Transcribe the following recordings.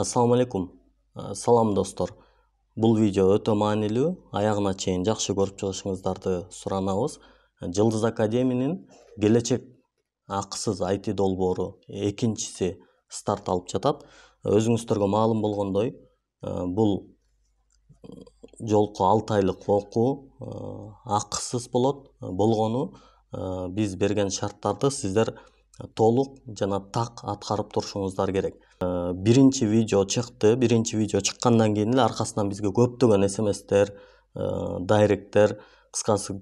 Assalamu alaikum. Салам достор. Бул видео өтө маанилүү. Аягына чейин жакшы көрүп чыгышыңыздарды суранабыз. Жылдыз Академиянын келечек акысыз IT долбоору экинчиси старт алып жатат. Өзүңүздөргө маалым болгондой, бул жолку 6 айлык окуу акысыз болот. Болгону биз берген шарттарды сиздер толук жана так аткарып турушуңуздар керек. Биринчи видео чыкты. Биринчи видео чыккандан кийин эле аркасынан бизге көптөгөн смстер, дайректтер, кыскасы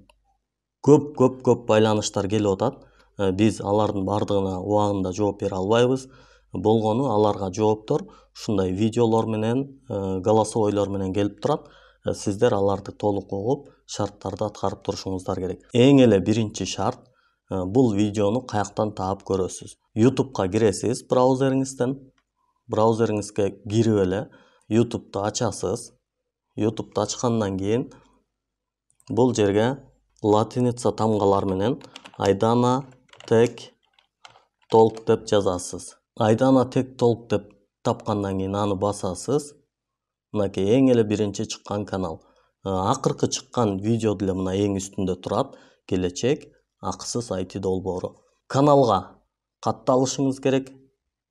көп байланыштар келип атат. Биз алардын бардыгына убагында жооп бере албайбыз. Болгону аларга жооптор ушундай видеолор менен, голосовойлор менен келип турат. Сиздер аларды толук угуп, шарттарды аткарып турушуңуздар керек. Эң эле биринчи шарт бул видеону каяктан таап көрөсүз. YouTube'га киресиз браузериңизден. Браузериңизге кирип эле YouTube'ду ачасыз. YouTube'ду ачкандан кийин бул жерге латиница тамгалар менен Айдана Tech Talk деп жазасыз. Айдана Tech Talk деп тапкандан кийин аны басасыз. Мынакей эң эле биринчи чыккан канал. Акыркы чыккан видео деле мына эң үстүндө турат. Келечек акысыз IT долбоору. Каналга катталышыңыз керек.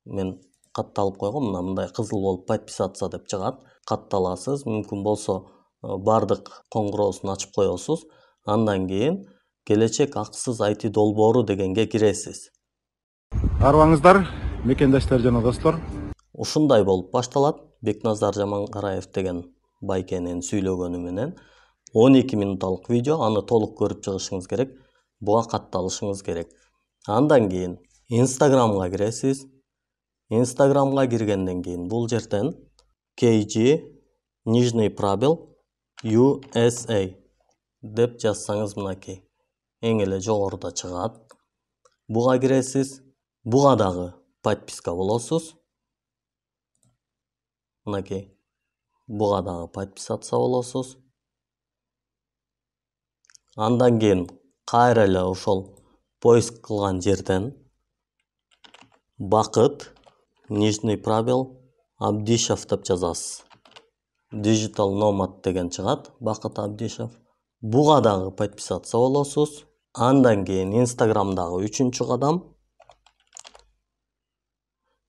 Мен катталып койгом. Мындай кызыл болуп подписаться деп чыгат. Катталасыз. Мүмкүн болсо бардык коңгуроосун ачып коесуз. Андан кийин келечек акысыз IT долбоору дегенге киресиз. Арыбаңыздар, мекендештер жана достор. Ушундай болуп башталат. Бекназар Жаманкараев деген байкенин сүйлөгөнү менен 12 минуталык видео, аны толук көрүп чыгышыңыз керек. Буга катталышыңыз керек. Андан кийин Instagramга киресиз. Instagramга киргенден кийин бул жерден KG нижний пробел USA деп жазсаңыз мынакей эң эле жогоруда чыгат. Буга киресиз. Буга дагы подписка болосуз. Мынакей. Буга дагы подписаться болосуз. Андан кийин кайра эле ошол поиск кылган жерден Бакыт нижний пробел Абдишев деп жазасыз. Digital Nomad деген чыгат. Бакыт Абдишев. Буга дагы подписаться болосуз. Андан кийин Instagramдагы 3-чү кадам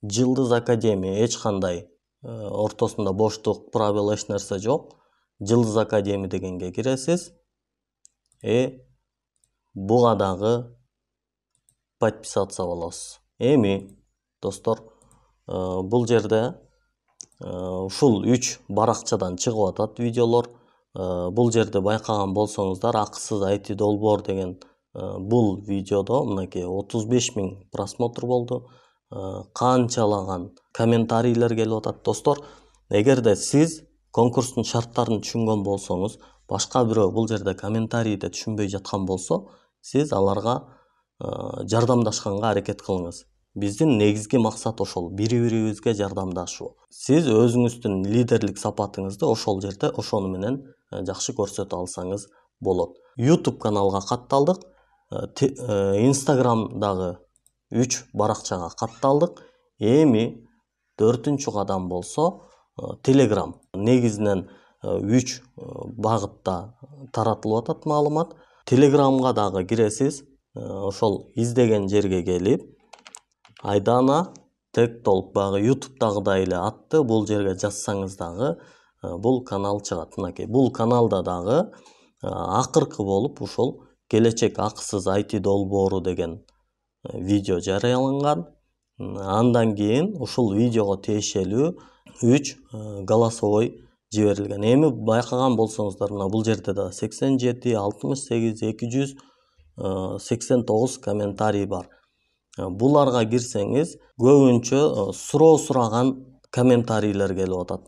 Жылдыз Академия, эч кандай ортосунда боштук, пробел эч нерсе жок. Жылдыз Академия дегенге киресиз. Буга дагы подписаться болосуз. Эми достор, бул жерде ушул 3 баракчадан чыгып атат видеолор. Бул жерде байкаган болсоңуздар, акысыз IT долбоор деген бул видеодо мынакей 35 000 просмотр болду. Канчалаган комментарийлер келип атат. Достор, эгерде сиз конкурстун шарттарын түшүнгөн болсоңуз, башка бирөө бул жерде комментарийде түшүнбөй жаткан болсо, сиз аларга жардамдашканга аракет кылыңыз. Биздин негизги максат ошол, бири-бирибизге жардамдашуу. Сиз өзүңүздүн лидерлик сапатыңызды ошол жерде ошону менен жакшы көрсөтө алсаңыз болот. YouTube каналга катталдык. Instagramдагы 3 баракчага катталдык. Эми 4-чү кадам болсо Telegram. Негизинен 3 багытта таратылып атат маалымат. Telegramга дагы киресиз. Ошол издеген жерге келип, Айдана Tech Talk багы YouTube'дагыдай эле атты бул жерге жазсаңыз дагы бул канал чыгат. Мынакей, бул каналда дагы акыркы болуп ушул келечек акысыз IT долбоору деген видео жарыяланган. Андан кийин ушул видеого тиешелүү 3 голосовой жиберилген. Эми байкаган болсоңуздар, мына бул жерде да 87, 68, 289 комментарий бар. Буларга кирсеңиз, көбүнчө суроо сураган комментарийлер келип атат.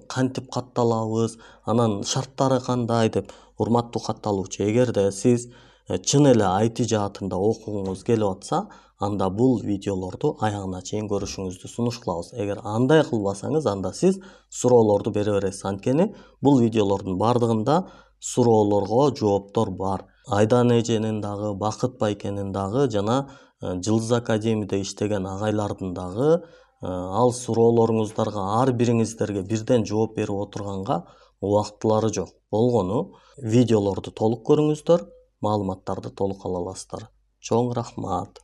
Кантип катталабыз, анан шарттары кандай деп. Урматтуу катталуучу, эгерде сиз чын эле IT жаатында окугуңуз келип атса, анда бул видеолорду аягына чейин көрүшүңүздү сунуш кылабыз. Эгер андай кылбасаңыз, анда сиз суроолорду бере бересиз. Анткени бул видеолордун бардыгында суроолорго жооптор бар. Айдана эженин дагы, Бакыт байкенин дагы жана Жылдыз Академияда иштеген агайлардын дагы ал суроолоруңуздарга ар бириңиздерге бирден жооп берип отурганга убактылары жок. Болгону видеолорду толук көрүңүздөр, маалыматтарды толук ала аласыздар. Чоң рахмат.